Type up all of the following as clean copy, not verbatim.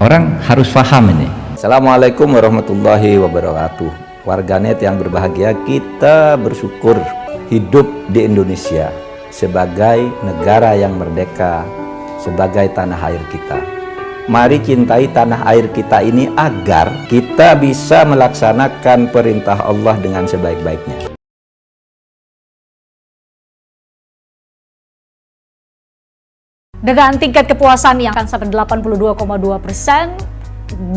Orang harus paham ini. Assalamualaikum warahmatullahi wabarakatuh. Warganet yang berbahagia, kita bersyukur hidup di Indonesia sebagai negara yang merdeka, sebagai tanah air kita. Mari cintai tanah air kita ini agar kita bisa melaksanakan perintah Allah dengan sebaik-baiknya. Dengan tingkat kepuasan yang akan sampai 82,2%,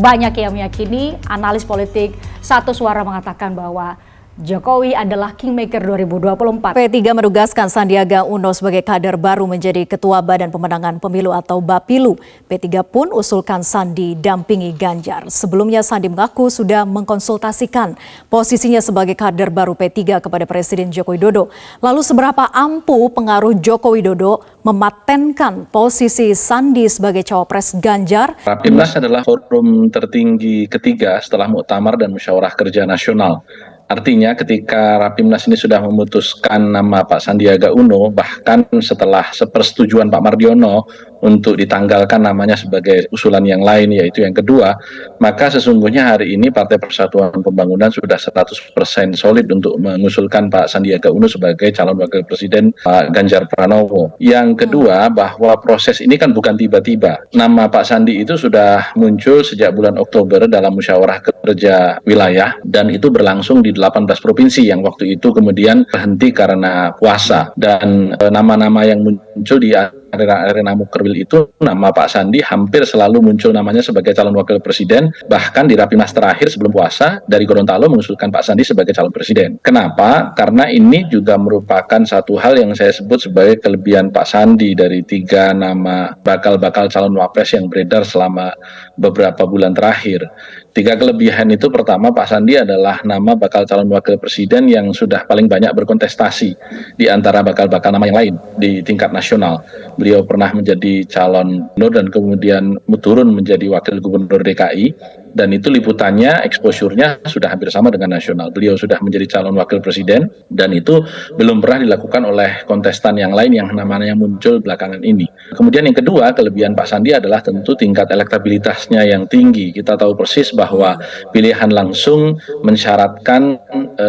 banyak yang meyakini, analis politik satu suara mengatakan bahwa Jokowi adalah Kingmaker 2024. P3 menugaskan Sandiaga Uno sebagai kader baru menjadi Ketua Badan Pemenangan Pemilu atau Bapilu. P3 pun usulkan Sandi dampingi Ganjar. Sebelumnya Sandi mengaku sudah mengkonsultasikan posisinya sebagai kader baru P3 kepada Presiden Joko Widodo. Lalu seberapa ampuh pengaruh Joko Widodo mematenkan posisi Sandi sebagai cawapres Ganjar? Rapimnas adalah forum tertinggi ketiga setelah Muktamar dan Musyawarah Kerja Nasional. Artinya ketika Rapimnas ini sudah memutuskan nama Pak Sandiaga Uno, bahkan setelah sepersetujuan Pak Mardiono untuk ditanggalkan namanya sebagai usulan yang lain, yaitu yang kedua, maka sesungguhnya hari ini Partai Persatuan Pembangunan sudah 100% solid untuk mengusulkan Pak Sandiaga Uno sebagai calon wakil presiden Pak Ganjar Pranowo. Yang kedua, bahwa proses ini kan bukan tiba-tiba. Nama Pak Sandi itu sudah muncul sejak bulan Oktober dalam musyawarah kerja wilayah, dan itu berlangsung di 18 provinsi yang waktu itu kemudian berhenti karena puasa. Dan nama-nama yang muncul di arena Mukerwil itu, nama Pak Sandi hampir selalu muncul namanya sebagai calon wakil presiden. Bahkan di Rapimnas terakhir sebelum puasa dari Gorontalo mengusulkan Pak Sandi sebagai calon presiden. Kenapa? Karena ini juga merupakan satu hal yang saya sebut sebagai kelebihan Pak Sandi dari 3 nama bakal calon wapres yang beredar selama beberapa bulan terakhir. 3 kelebihan itu, pertama, Pak Sandi adalah nama bakal calon wakil presiden yang sudah paling banyak berkontestasi di antara bakal-bakal nama yang lain di tingkat nasional. Beliau pernah menjadi calon gubernur dan kemudian turun menjadi wakil gubernur DKI, dan itu liputannya, exposure-nya sudah hampir sama dengan nasional. Beliau sudah menjadi calon wakil presiden, dan itu belum pernah dilakukan oleh kontestan yang lain yang namanya muncul belakangan ini. Kemudian yang kedua, kelebihan Pak Sandi adalah tentu tingkat elektabilitasnya yang tinggi. Kita tahu persis bahwa pilihan langsung mensyaratkan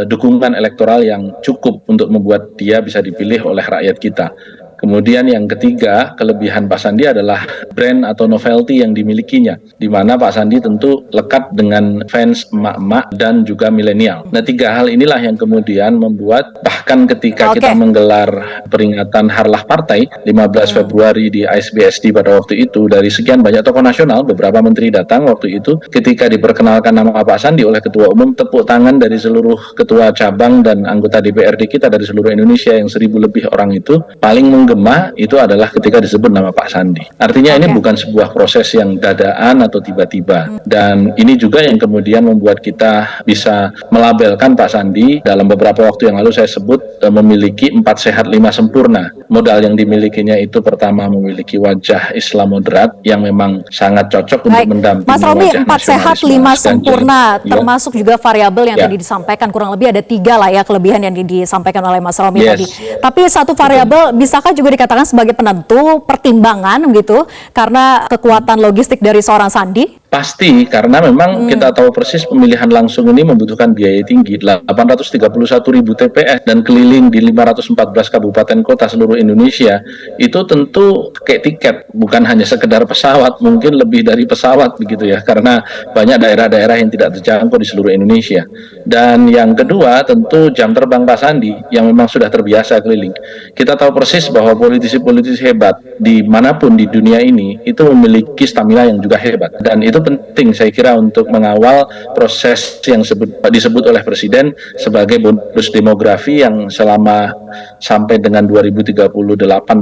dukungan elektoral yang cukup untuk membuat dia bisa dipilih oleh rakyat kita. Kemudian yang ketiga, kelebihan Pak Sandi adalah brand atau novelty yang dimilikinya, di mana Pak Sandi tentu lekat dengan fans emak-emak dan juga milenial. Nah, 3 hal inilah yang kemudian membuat bahkan ketika kita menggelar peringatan Harlah Partai 15 Februari di ASBSD pada waktu itu, dari sekian banyak tokoh nasional, beberapa menteri datang waktu itu, ketika diperkenalkan nama Pak Sandi oleh Ketua Umum, tepuk tangan dari seluruh ketua cabang dan anggota DPRD kita dari seluruh Indonesia yang 1.000 lebih orang itu, paling menggema itu adalah ketika disebut nama Pak Sandi. Artinya ini bukan sebuah proses yang dadaan atau tiba-tiba. Dan ini juga yang kemudian membuat kita bisa melabelkan Pak Sandi dalam beberapa waktu yang lalu saya sebut memiliki 4 sehat 5 sempurna. Modal yang dimilikinya itu, pertama, memiliki wajah Islam moderat yang memang sangat cocok untuk mendampingi Mas Romi, 4 sehat 5 sempurna, termasuk juga variabel yang tadi disampaikan, kurang lebih ada 3 lah ya kelebihan yang disampaikan oleh Mas Romi tadi. Tapi satu variabel bisakah juga dikatakan sebagai penentu, pertimbangan gitu, karena kekuatan logistik dari seorang Sandi? Pasti, karena memang kita tahu persis pemilihan langsung ini membutuhkan biaya tinggi, 831.000 TPS dan keliling di 514 kabupaten kota seluruh Indonesia. Itu tentu kayak tiket, bukan hanya sekedar pesawat, mungkin lebih dari pesawat begitu ya, karena banyak daerah-daerah yang tidak terjangkau di seluruh Indonesia. Dan yang kedua, tentu jam terbang Pak Sandi yang memang sudah terbiasa keliling. Kita tahu persis bahwa politisi-politisi hebat dimanapun di dunia ini itu memiliki stamina yang juga hebat, dan itu penting saya kira untuk mengawal proses yang disebut oleh Presiden sebagai bonus demografi yang selama sampai dengan 2038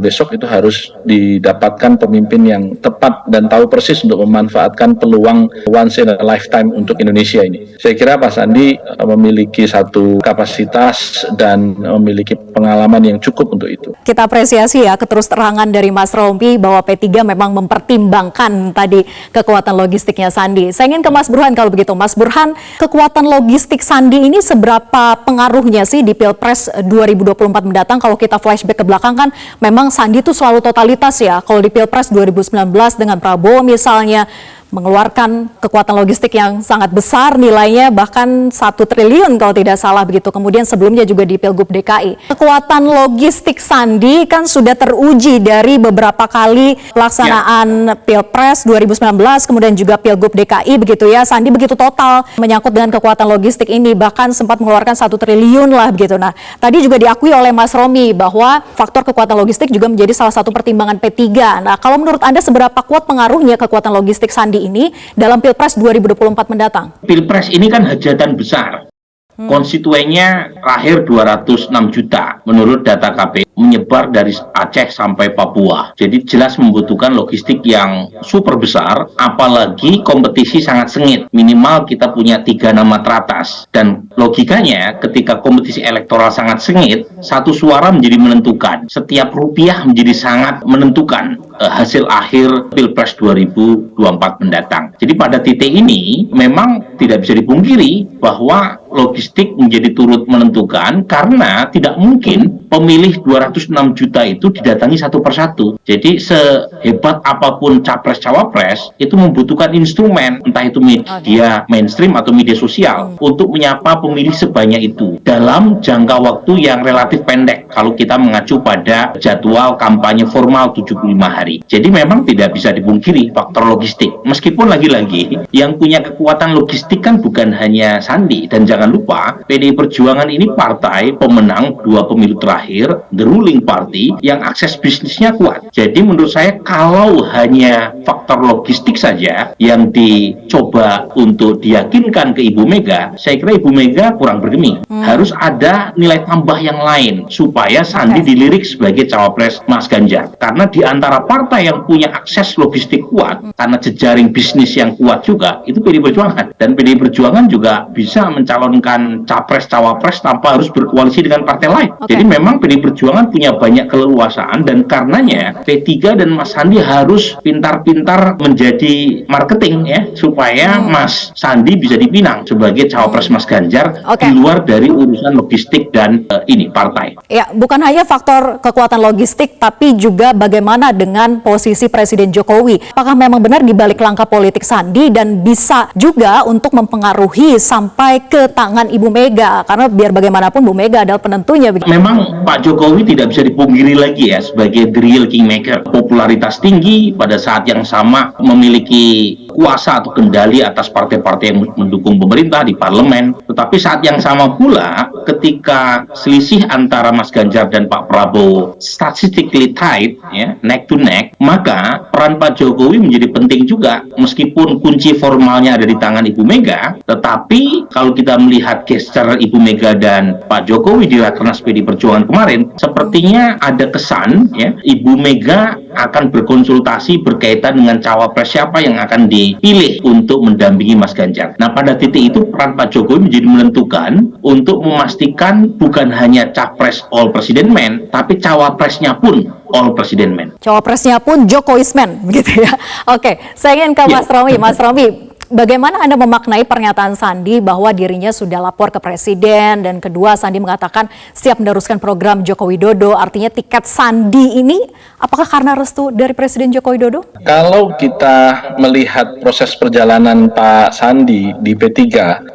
besok itu harus didapatkan pemimpin yang tepat dan tahu persis untuk memanfaatkan peluang once in a lifetime untuk Indonesia ini. Saya kira Pak Sandi memiliki satu kapasitas dan memiliki pengalaman yang cukup untuk itu. Kita apresiasi ya keterus-terangan dari Mas Romi bahwa P3 memang mempertimbangkan tadi kekuatan logistiknya Sandi. Saya ingin ke Mas Burhan kalau begitu. Mas Burhan, kekuatan logistik Sandi ini seberapa pengaruhnya sih di Pilpres 2024 mendatang? Kalau kita flashback ke belakang kan memang Sandi itu selalu totalitas ya. Kalau di Pilpres 2019 dengan Prabowo misalnya, mengeluarkan kekuatan logistik yang sangat besar nilainya, bahkan 1 triliun kalau tidak salah begitu. Kemudian sebelumnya juga di Pilgub DKI. Kekuatan logistik Sandi kan sudah teruji dari beberapa kali pelaksanaan Pilpres 2019, kemudian juga Pilgub DKI begitu ya. Sandi begitu total menyangkut dengan kekuatan logistik ini, bahkan sempat mengeluarkan 1 triliun lah begitu. Nah, tadi juga diakui oleh Mas Romi bahwa faktor kekuatan logistik juga menjadi salah satu pertimbangan P3. Nah, kalau menurut Anda seberapa kuat pengaruhnya kekuatan logistik Sandi ini dalam Pilpres 2024 mendatang? Pilpres ini kan hajatan besar. Konstituennya terakhir 206 juta menurut data KPU, menyebar dari Aceh sampai Papua. Jadi jelas membutuhkan logistik yang super besar, apalagi kompetisi sangat sengit. Minimal kita punya 3 nama teratas. Dan logikanya ketika kompetisi elektoral sangat sengit, 1 suara menjadi menentukan. Setiap rupiah menjadi sangat menentukan hasil akhir Pilpres 2024 mendatang. Jadi pada titik ini memang tidak bisa dipungkiri bahwa logistik menjadi turut menentukan, karena tidak mungkin pemilih 206 juta itu didatangi satu persatu. Jadi sehebat apapun capres-cawapres itu membutuhkan instrumen, entah itu media mainstream atau media sosial, untuk menyapa pemilih sebanyak itu dalam jangka waktu yang relatif pendek kalau kita mengacu pada jadwal kampanye formal 75 hari. Jadi memang tidak bisa dipungkiri faktor logistik. Meskipun lagi-lagi yang punya kekuatan logistik kan bukan hanya Sandi, dan jangan lupa PDI Perjuangan ini partai pemenang 2 pemilu terakhir, the ruling party, yang akses bisnisnya kuat. Jadi menurut saya kalau hanya faktor logistik saja yang dicoba untuk diyakinkan ke Ibu Mega, saya kira Ibu Mega kurang bergeming. Harus ada nilai tambah yang lain supaya Sandi dilirik sebagai cawapres Mas Ganjar. Karena di antara partai yang punya akses logistik kuat, karena jejaring bisnis yang kuat juga, itu PDI Perjuangan. Dan PDI Perjuangan juga bisa mencalonkan capres-cawapres tanpa harus berkoalisi dengan partai lain. Jadi memang PDI Perjuangan punya banyak keleluasaan, dan karenanya P3 dan Mas Sandi harus pintar-pintar menjadi marketing ya, supaya Mas Sandi bisa dipinang sebagai cawapres Mas Ganjar di luar dari urusan logistik dan ini partai. Ya, bukan hanya faktor kekuatan logistik, tapi juga bagaimana dengan posisi Presiden Jokowi. Apakah memang benar di balik langkah politik Sandi dan bisa juga untuk mempengaruhi sampai ke tangan Ibu Mega? Karena biar bagaimanapun Bu Mega adalah penentunya. Memang Pak Jokowi tidak bisa dipungkiri lagi ya sebagai the real kingmaker. Popularitas tinggi, pada saat yang sama memiliki kuasa atau kendali atas partai-partai yang mendukung pemerintah di parlemen. Tetapi saat yang sama pula ketika selisih antara Mas Ganjar dan Pak Prabowo statistically tight ya, neck to neck, maka peran Pak Jokowi menjadi penting juga. Meskipun kunci formalnya ada di tangan Ibu Mega, tetapi kalau kita melihat gesture Ibu Mega dan Pak Jokowi di Rakernas PDI Perjuangan kemarin, sepertinya ada kesan ya Ibu Mega akan berkonsultasi berkaitan dengan cawapres siapa yang akan dipilih untuk mendampingi Mas Ganjar. Nah, pada titik itu peran Pak Jokowi menjadi menentukan untuk memastikan bukan hanya capres all president man, tapi cawapresnya pun all president man. Cawapresnya pun Jokowisman, begitu ya. Oke, saya ingin ke Mas Romi. Mas Romi, bagaimana Anda memaknai pernyataan Sandi bahwa dirinya sudah lapor ke Presiden, dan kedua Sandi mengatakan siap meneruskan program Joko Widodo, artinya tiket Sandi ini apakah karena restu dari Presiden Joko Widodo? Kalau kita melihat proses perjalanan Pak Sandi di P3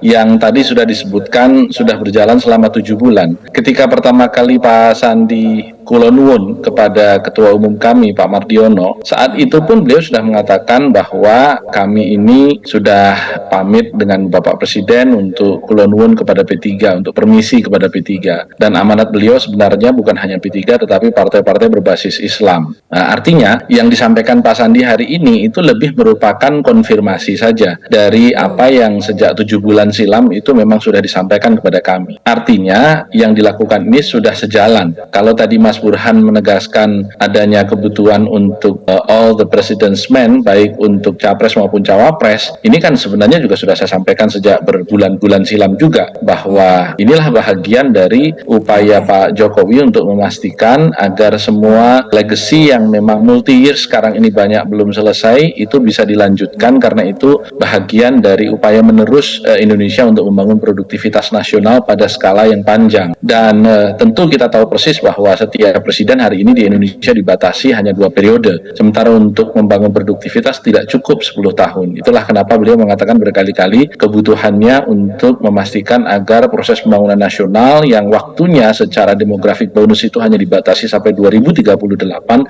yang tadi sudah disebutkan sudah berjalan selama 7 bulan. Ketika pertama kali Pak Sandi kulonwun kepada Ketua Umum kami Pak Mardiono, saat itu pun beliau sudah mengatakan bahwa kami ini sudah pamit dengan Bapak Presiden untuk kulonwun kepada P3, untuk permisi kepada P3. Dan amanat beliau sebenarnya bukan hanya P3 tetapi partai-partai berbasis Islam. Nah, artinya yang disampaikan Pak Sandi hari ini itu lebih merupakan konfirmasi saja dari apa yang sejak 7 bulan silam itu memang sudah disampaikan kepada kami. Artinya yang dilakukan ini sudah sejalan. Kalau tadi Mas Burhan menegaskan adanya kebutuhan untuk all the president's men, baik untuk capres maupun cawapres, ini kan sebenarnya juga sudah saya sampaikan sejak berbulan-bulan silam juga, bahwa inilah bahagian dari upaya Pak Jokowi untuk memastikan agar semua legacy yang memang multi-year sekarang ini banyak belum selesai, itu bisa dilanjutkan, karena itu bahagian dari upaya menerus Indonesia untuk membangun produktivitas nasional pada skala yang panjang. Dan tentu kita tahu persis bahwa setiap kerja presiden hari ini di Indonesia dibatasi hanya 2 periode. Sementara untuk membangun produktivitas tidak cukup 10 tahun. Itulah kenapa beliau mengatakan berkali-kali kebutuhannya untuk memastikan agar proses pembangunan nasional yang waktunya secara demografik bonus itu hanya dibatasi sampai 2038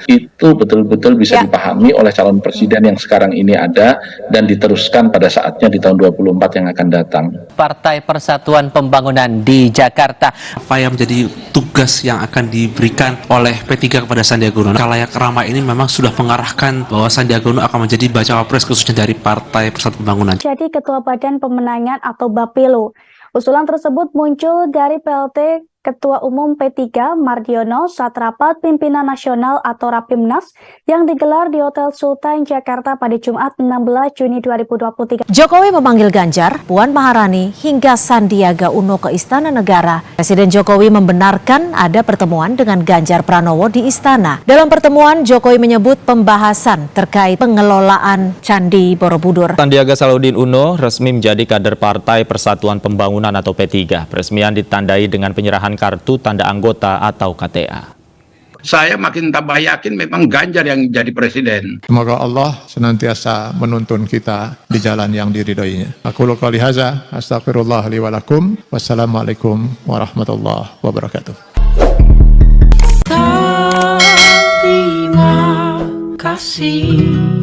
itu betul-betul bisa dipahami oleh calon presiden yang sekarang ini ada dan diteruskan pada saatnya di tahun 24 yang akan datang. Partai Persatuan Pembangunan di Jakarta. Apa yang menjadi tugas yang akan diberikan oleh P3 kepada Sandiaga Uno? Khalayak ramai ini memang sudah mengarahkan bahwa Sandiaga Uno akan menjadi bacawa pres khususnya dari Partai Persatuan Pembangunan. Jadi Ketua Badan Pemenangan atau Bapilu. Usulan tersebut muncul dari PLT Ketua Umum P3 Mardiono saat rapat pimpinan nasional atau Rapimnas yang digelar di Hotel Sultan Jakarta pada Jumat 16 Juni 2023. Jokowi memanggil Ganjar, Puan Maharani, hingga Sandiaga Uno ke Istana Negara. Presiden Jokowi membenarkan ada pertemuan dengan Ganjar Pranowo di Istana. Dalam pertemuan, Jokowi menyebut pembahasan terkait pengelolaan Candi Borobudur. Sandiaga Salahuddin Uno resmi menjadi kader Partai Persatuan Pembangunan atau P3. Peresmian ditandai dengan penyerahan kartu tanda anggota atau KTA. Saya makin tambah yakin memang Ganjar yang jadi presiden. Semoga Allah senantiasa menuntun kita di jalan yang diridhoinya. Aku qouli hadza, astaghfirullah li wa lakum. Wassalamualaikum warahmatullahi wabarakatuh. Terima kasih.